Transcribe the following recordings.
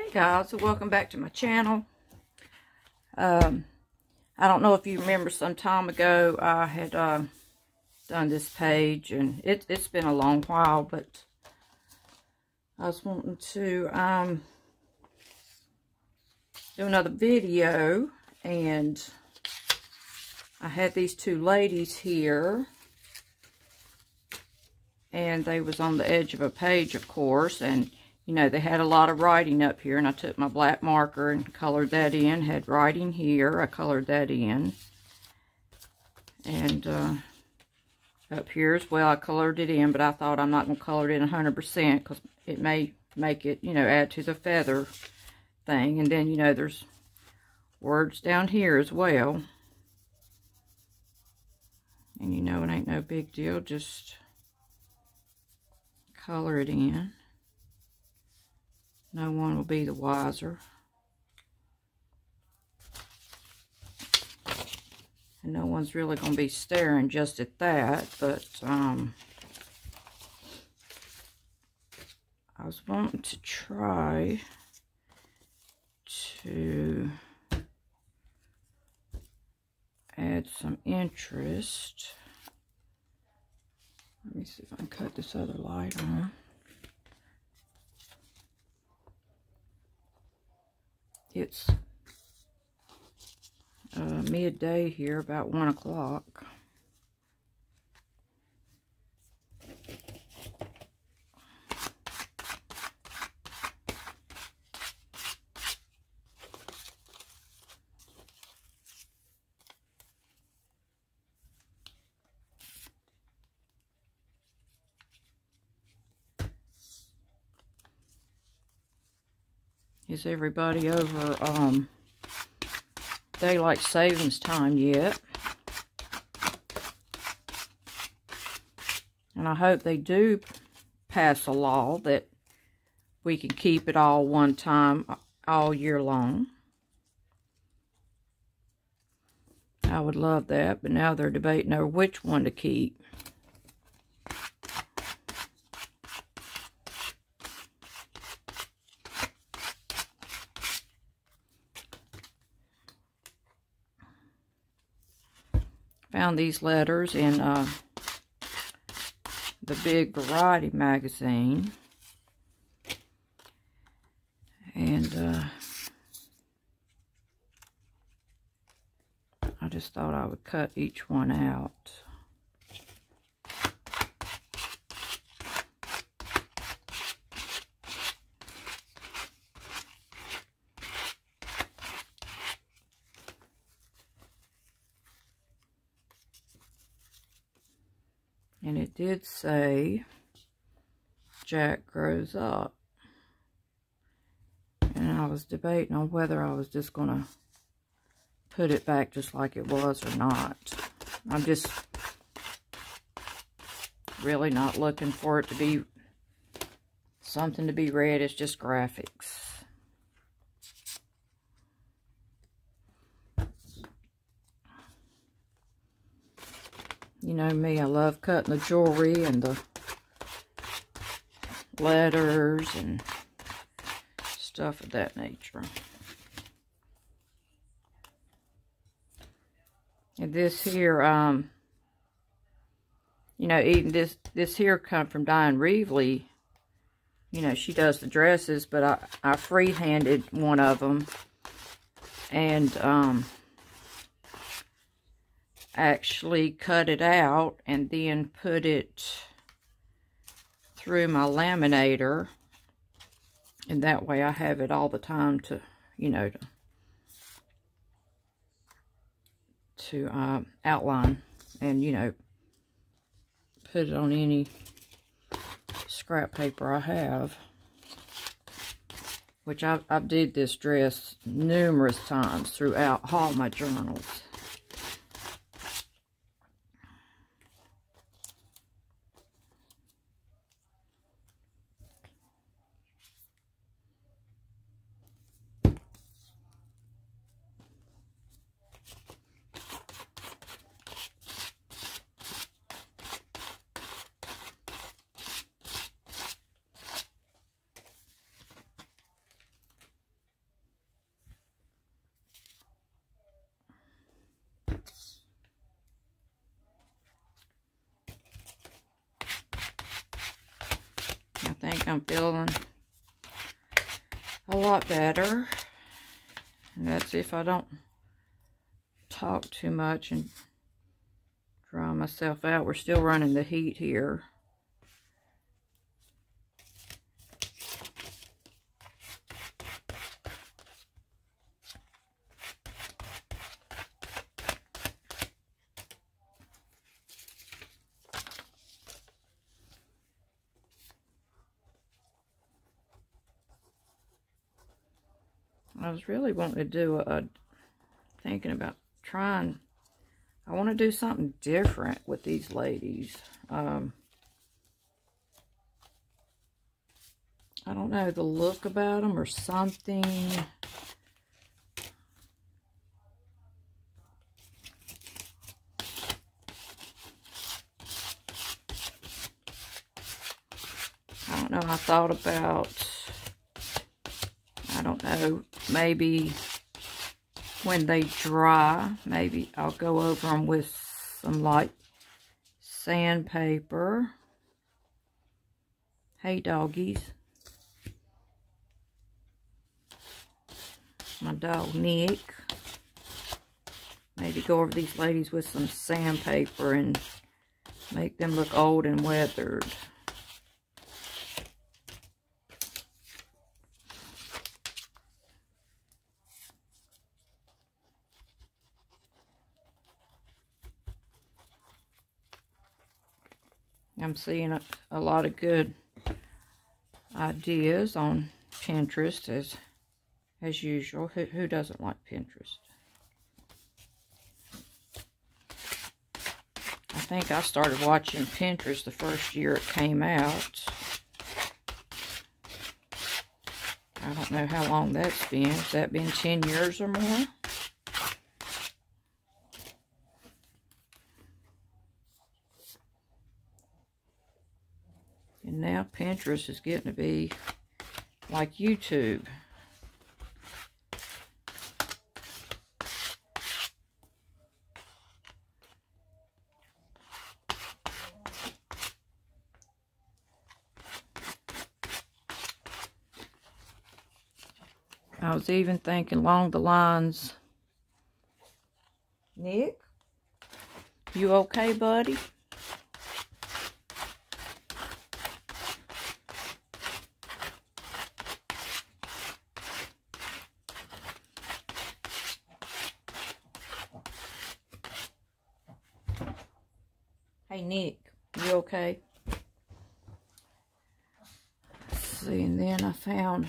Hey guys, so welcome back to my channel. I don't know if you remember, some time ago I had done this page, and it's been a long while, but I was wanting to do another video, and I had these two ladies here, and they was on the edge of a page, of course, and you know, they had a lot of writing up here, and I took my black marker and colored that in. Had writing here, I colored that in. And up here as well, I colored it in, but I thought I'm not going to color it in 100% because it may make it, you know, add to the feather thing. And then, you know, there's words down here as well. And, you know, it ain't no big deal, just color it in. No one will be the wiser. And no one's really going to be staring just at that, but I was wanting to try to add some interest. Let me see if I can cut this other light on. It's midday here, about 1 o'clock. Is everybody over daylight savings time yet? And I hope they do pass a law that we can keep it all one time all year long. I would love that, but now they're debating over which one to keep. Found these letters in the Big Variety magazine, and I just thought I would cut each one out. And it did say, Jack grows up. And I was debating on whether I was just going to put it back just like it was or not. I'm just really not looking for it to be something to be read. It's just graphics. You know me, I love cutting the jewelry and the letters and stuff of that nature. And this here, you know, even this here come from Diane Reevely. You know, she does the dresses, but I free-handed one of them. And, actually cut it out and then put it through my laminator, and that way I have it all the time to, you know, to outline and, you know, put it on any scrap paper I have, which I've did this dress numerous times throughout all my journals. I'm feeling a lot better. And that's if I don't talk too much and dry myself out. We're still running the heat here. I was really wanting to do thinking about trying, I want to do something different with these ladies. I don't know, the look about them or something. I don't know, I thought about, I don't know, maybe when they dry, maybe I'll go over them with some light sandpaper. Hey, doggies. My dog, Nick. Maybe go over these ladies with some sandpaper and make them look old and weathered. I'm seeing a lot of good ideas on Pinterest as usual. Who doesn't like Pinterest? I think I started watching Pinterest the first year it came out. I don't know how long that's been. Has that been 10 years or more? And now Pinterest is getting to be like YouTube. I was even thinking along the lines, Nick, you okay, buddy? Hey, Nick, you okay? Let's see, and then I found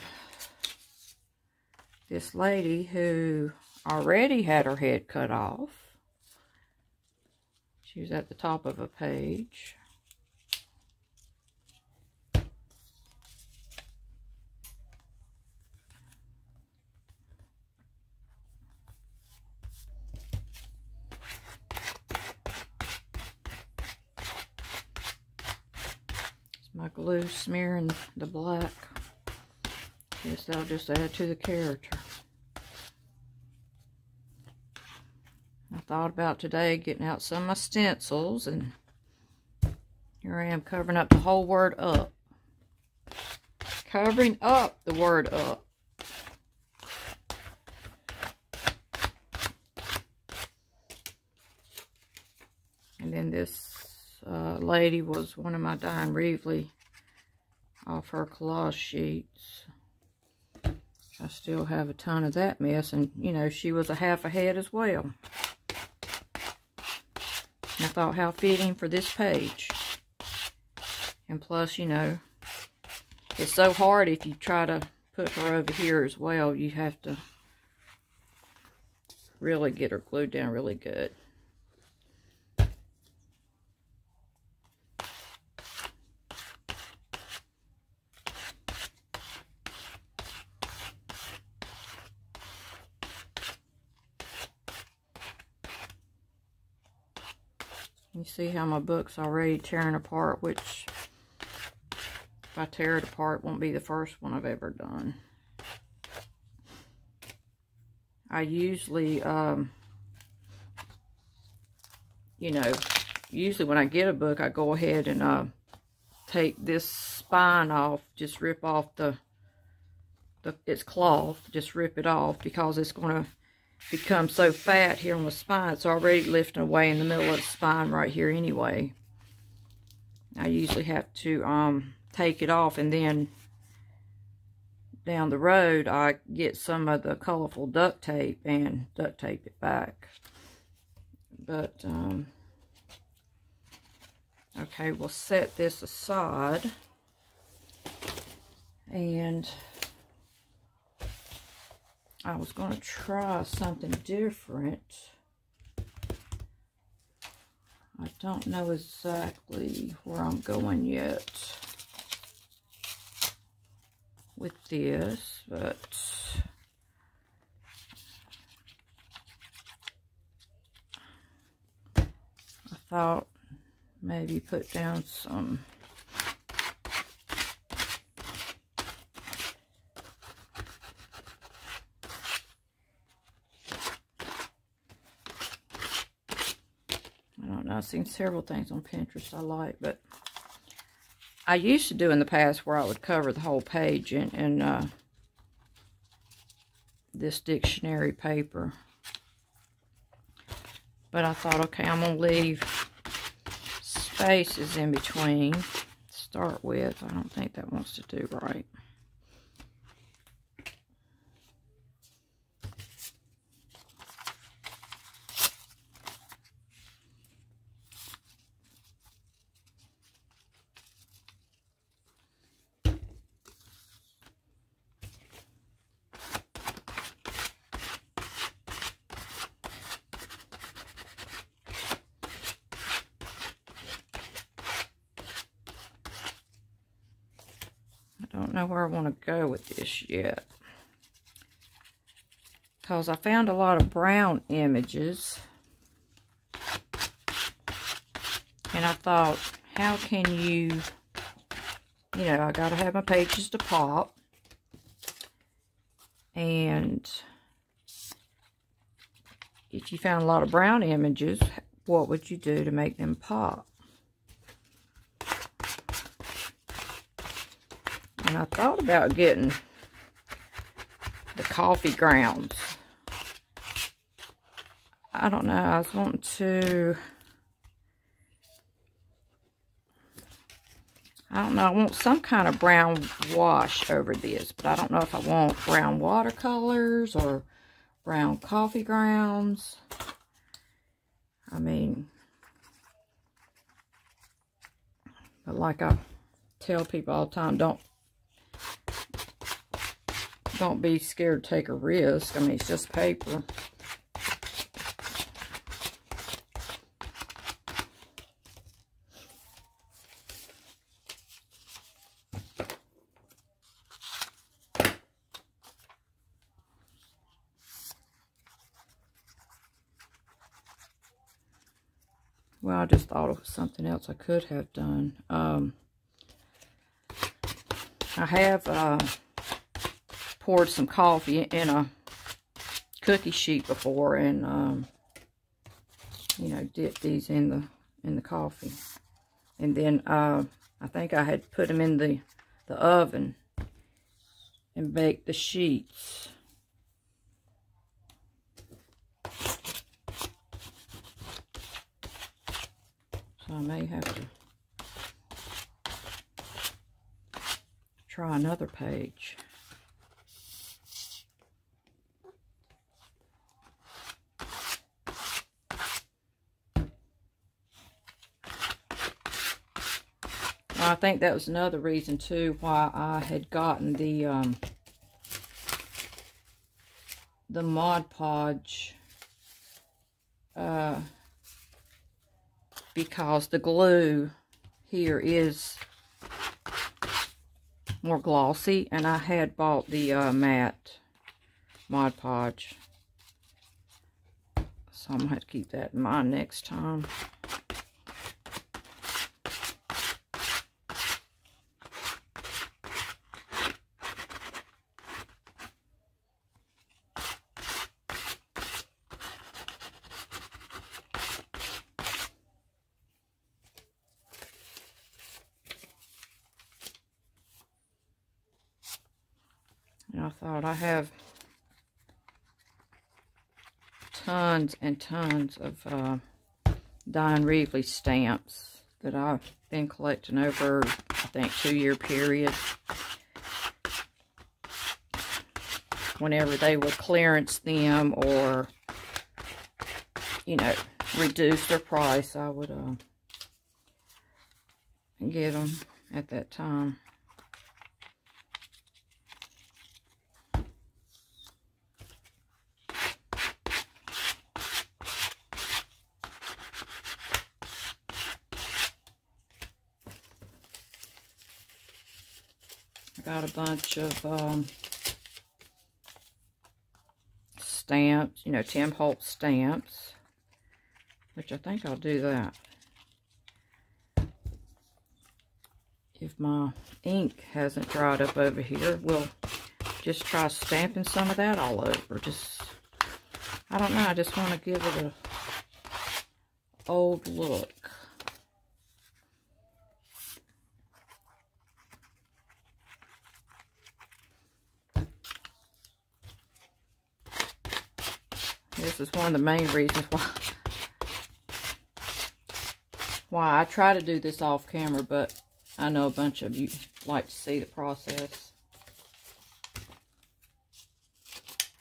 this lady who already had her head cut off. She was at the top of a page. My glue smearing the black. Guess I'll just add to the character. I thought about today getting out some of my stencils, and here I am covering up the whole word up. Covering up the word up. And then this lady was one of my Diane Reevely off her collage sheets. I still have a ton of that mess, and you know, she was a half a head as well. And I thought, how fitting for this page. And plus, you know, it's so hard if you try to put her over here as well. You have to really get her glued down really good. You see how my book's already tearing apart, which if I tear it apart, won't be the first one I've ever done. I usually, you know, usually when I get a book, I go ahead and take this spine off. Just rip off it's cloth. Just rip it off because it's going to become so fat here on the spine. It's already lifting away in the middle of the spine right here anyway. I usually have to take it off, and then down the road I get some of the colorful duct tape and duct tape it back. But okay, we'll set this aside, and I was going to try something different. I don't know exactly where I'm going yet with this, but I thought maybe put down some I've seen several things on Pinterest I like, but I used to do in the past where I would cover the whole page in this dictionary paper. But I thought, okay, I'm going to leave spaces in between to start with. I don't think that wants to do right. I don't know where I want to go with this yet, because I found a lot of brown images, and I thought, how can you know, I gotta have my pages to pop, and if you found a lot of brown images, what would you do to make them pop? And I thought about getting the coffee grounds. I don't know, I was wanting to, I don't know, I want some kind of brown wash over this, but I don't know if I want brown watercolors or brown coffee grounds. I mean, but like I tell people all the time, don't be scared to take a risk. I mean, it's just paper. Well, I just thought of something else I could have done. I have poured some coffee in a cookie sheet before, and you know, dipped these in the coffee, and then I think I had put them in the oven and baked the sheets. So I may have to try another page. I think that was another reason too why I had gotten the Mod Podge, because the glue here is more glossy, and I had bought the matte Mod Podge, so I'm gonna have to keep that in mind next time. I thought I have tons and tons of Diane Reevely stamps that I've been collecting over, I think, 2-year period. Whenever they would clearance them or, you know, reduce their price, I would get them at that time. I got a bunch of stamps, you know, Tim Holtz stamps, which I think I'll do that. If my ink hasn't dried up over here, we'll just try stamping some of that all over. Just, I don't know, I just want to give it a old look. This is one of the main reasons why I try to do this off camera, but I know a bunch of you like to see the process.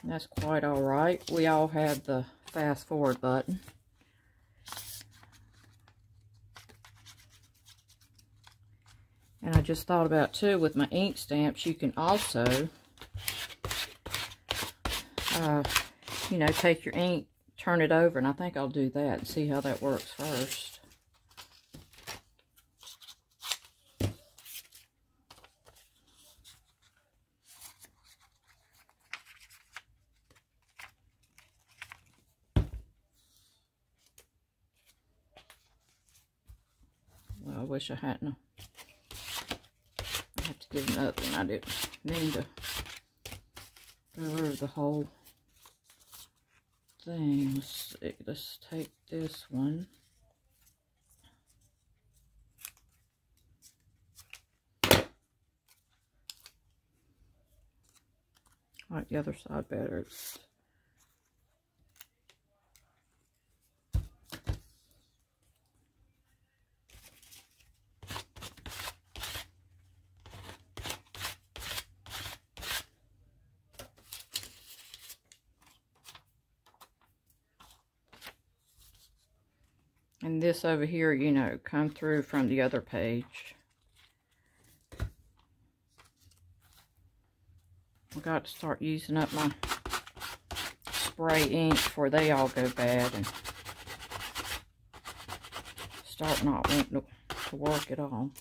And that's quite all right. We all have the fast forward button. And I just thought about too, with my ink stamps, you can also you know, take your ink, turn it over, and I think I'll do that and see how that works first. Well, I wish I hadn't. I have to get another one. I didn't mean to go over the whole thing. Let's see. Let's take this one. I like the other side better. And this over here, you know, come through from the other page. I've got to start using up my spray ink before they all go bad and start not wanting to work at all.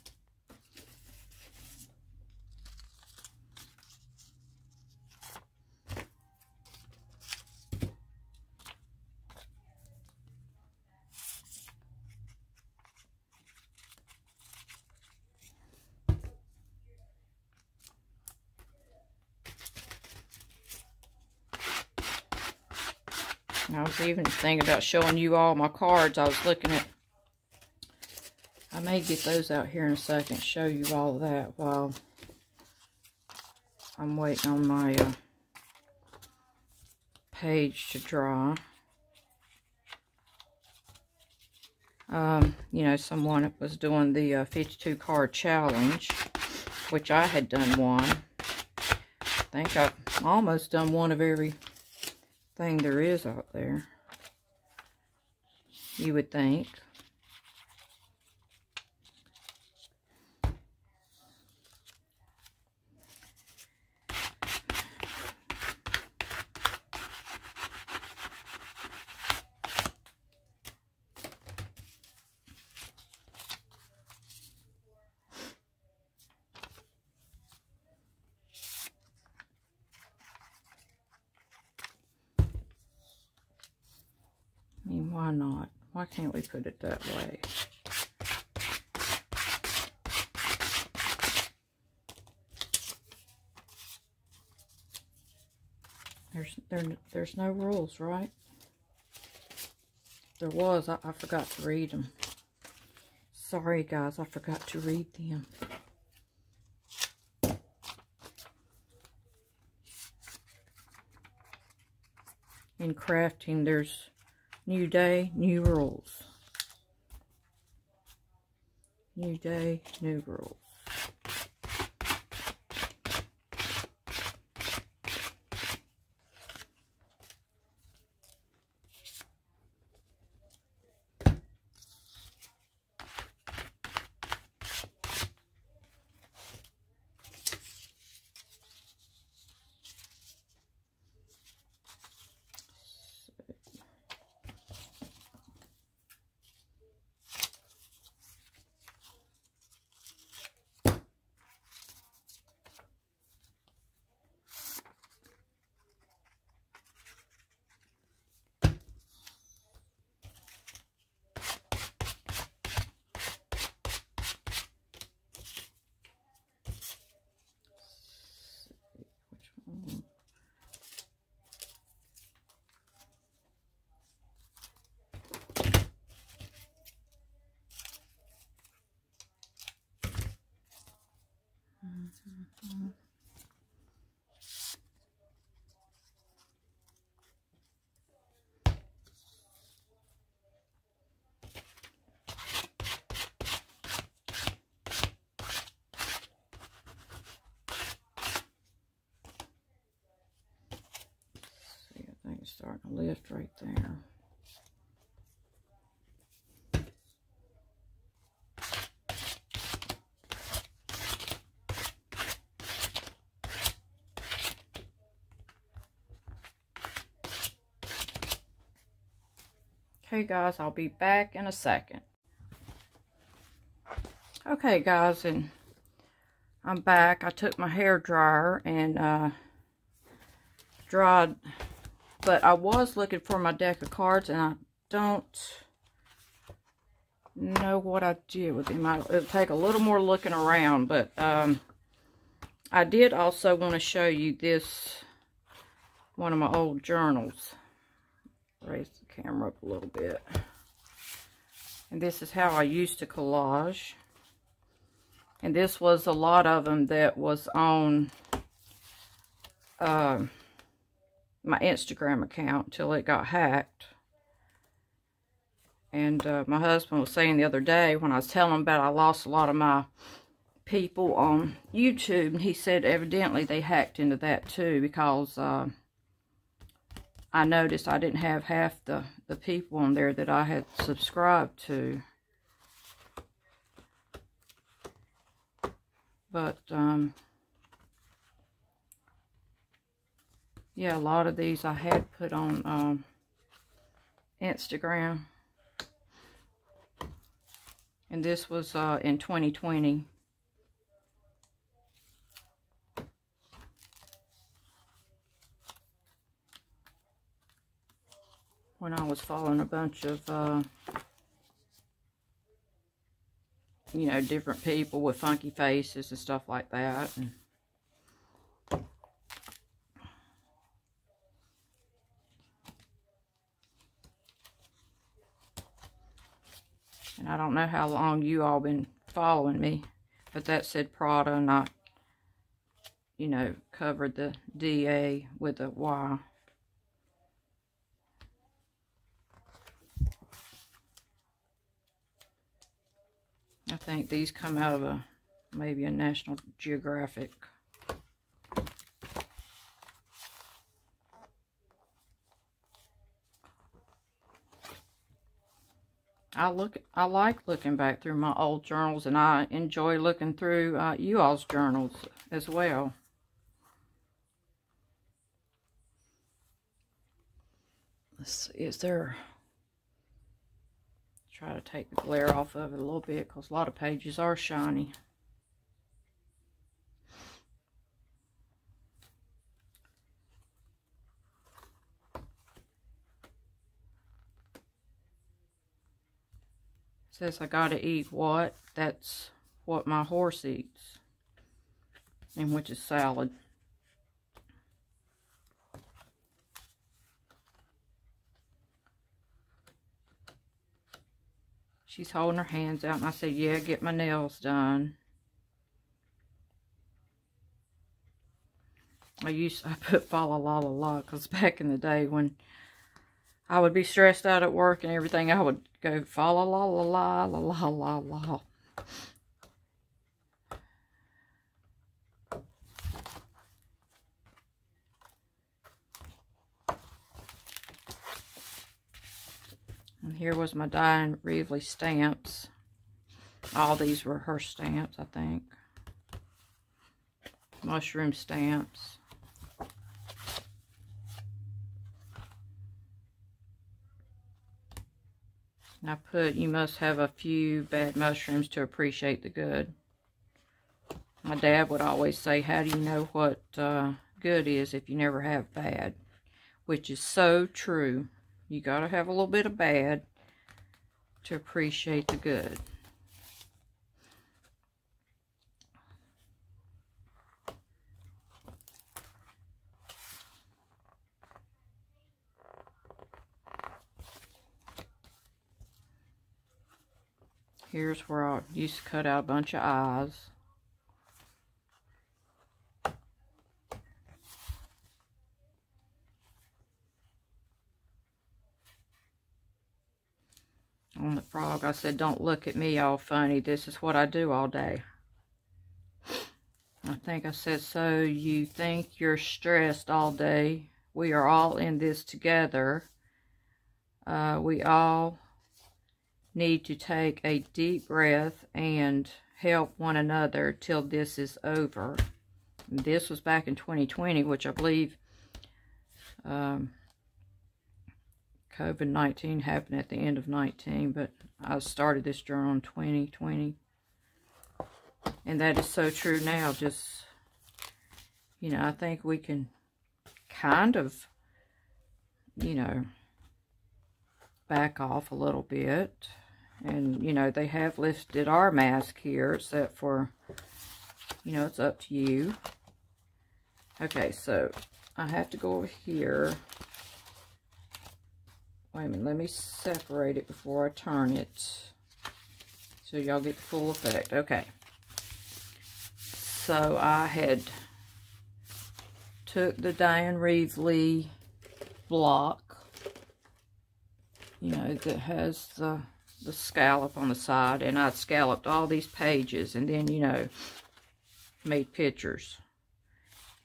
I was even thinking about showing you all my cards. I was looking at, I may get those out here in a second, show you all that while I'm waiting on my page to dry. You know, someone was doing the 52 card challenge, which I had done one. I think I've almost done one of every thing there is out there, you would think. I mean, why not? Why can't we put it that way? There's no rules, right? There was. I forgot to read them. Sorry, guys. I forgot to read them. In crafting, there's new day, new rules. New day, new rules. I think it's starting to lift right there. Okay guys, I'll be back in a second. Okay guys, and I'm back. I took my hair dryer and dried, but I was looking for my deck of cards and I don't know what I did with them. It'll take a little more looking around, but I did also want to show you this, one of my old journals. Raise the camera up a little bit. And this is how I used to collage. And this was a lot of them that was on my Instagram account until it got hacked. And my husband was saying the other day when I was telling him about I lost a lot of my people on YouTube, and he said evidently they hacked into that too, because I noticed I didn't have half the people on there that I had subscribed to. But, yeah, a lot of these I had put on Instagram. And this was in 2020. When I was following a bunch of, you know, different people with funky faces and stuff like that. And I don't know how long you all been following me, but that said Prada, and I, you know, covered the DA with a Y. I think these come out of maybe a National Geographic. I like looking back through my old journals, and I enjoy looking through you all's journals as well. Let's see, is there... Try to take the glare off of it a little bit, because a lot of pages are shiny. It says I gotta eat what? That's what my horse eats, and which is salad. She's holding her hands out, and I said, yeah, get my nails done. I put fa la la la la, because back in the day when I would be stressed out at work and everything. I would go fa la la la la la la la la. And here was my Diane Reevely stamps. All these were her stamps, I think. Mushroom stamps. And I put, you must have a few bad mushrooms to appreciate the good. My dad would always say, how do you know what good is if you never have bad? Which is so true. You got to have a little bit of bad to appreciate the good. Here's where I used to cut out a bunch of eyes. On the frog, I said, don't look at me all funny. This is what I do all day. I think I said, so you think you're stressed all day. We are all in this together. We all need to take a deep breath and help one another till this is over. And this was back in 2020, which I believe COVID-19 happened at the end of 19, but I started this journal in 2020. And that is so true now. Just, you know, I think we can kind of, you know, back off a little bit. And, you know, they have lifted our mask here, except for, you know, it's up to you. Okay, so I have to go over here. Wait a minute, let me separate it before I turn it, so y'all get the full effect. Okay. So I had took the Diane Reevely block, you know, that has the scallop on the side, and I'd scalloped all these pages, and then, you know, made pictures,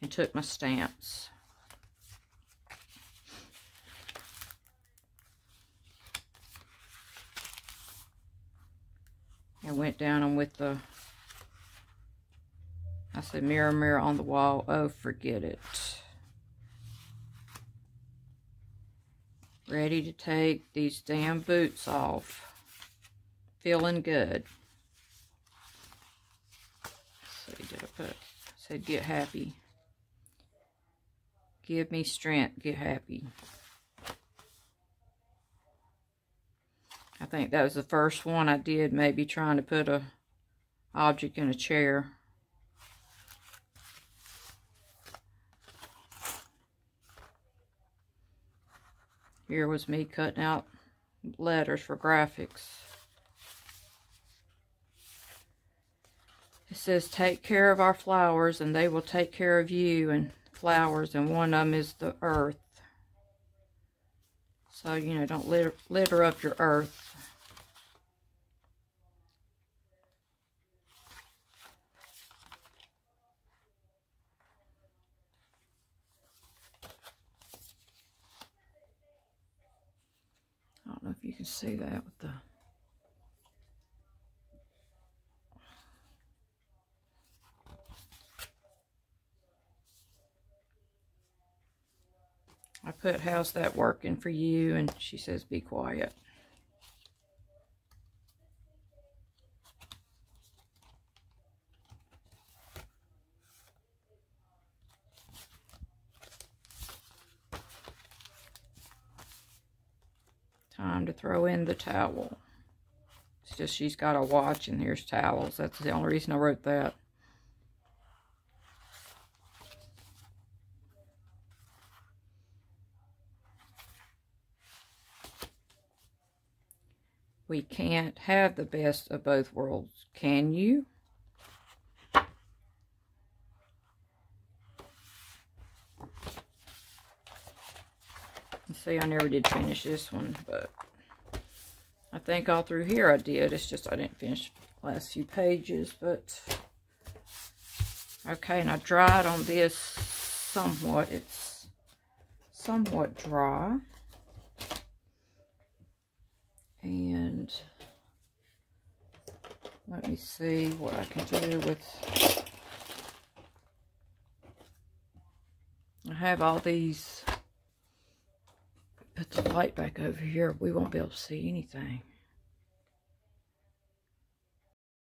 and took my stamps. And went down and with the, I said, mirror, mirror on the wall, oh, forget it. Ready to take these damn boots off. Feeling good. Let's see, did I put, I said, get happy. Give me strength, get happy. I think that was the first one I did, maybe trying to put a object in a chair. Here was me cutting out letters for graphics. It says, take care of our flowers and they will take care of you, and flowers, and one of them is the earth. So, you know, don't litter up your earth. I don't know if you can see that with the... I put, how's that working for you? And she says, be quiet. Time to throw in the towel. It's just she's got a watch and here's towels. That's the only reason I wrote that. We can't have the best of both worlds, can you? See, I never did finish this one, but I think all through here I did. It's just I didn't finish the last few pages, but okay, and I dried on this somewhat. It's somewhat dry. And let me see what I can do with... I have all these. Put the light back over here. We won't be able to see anything.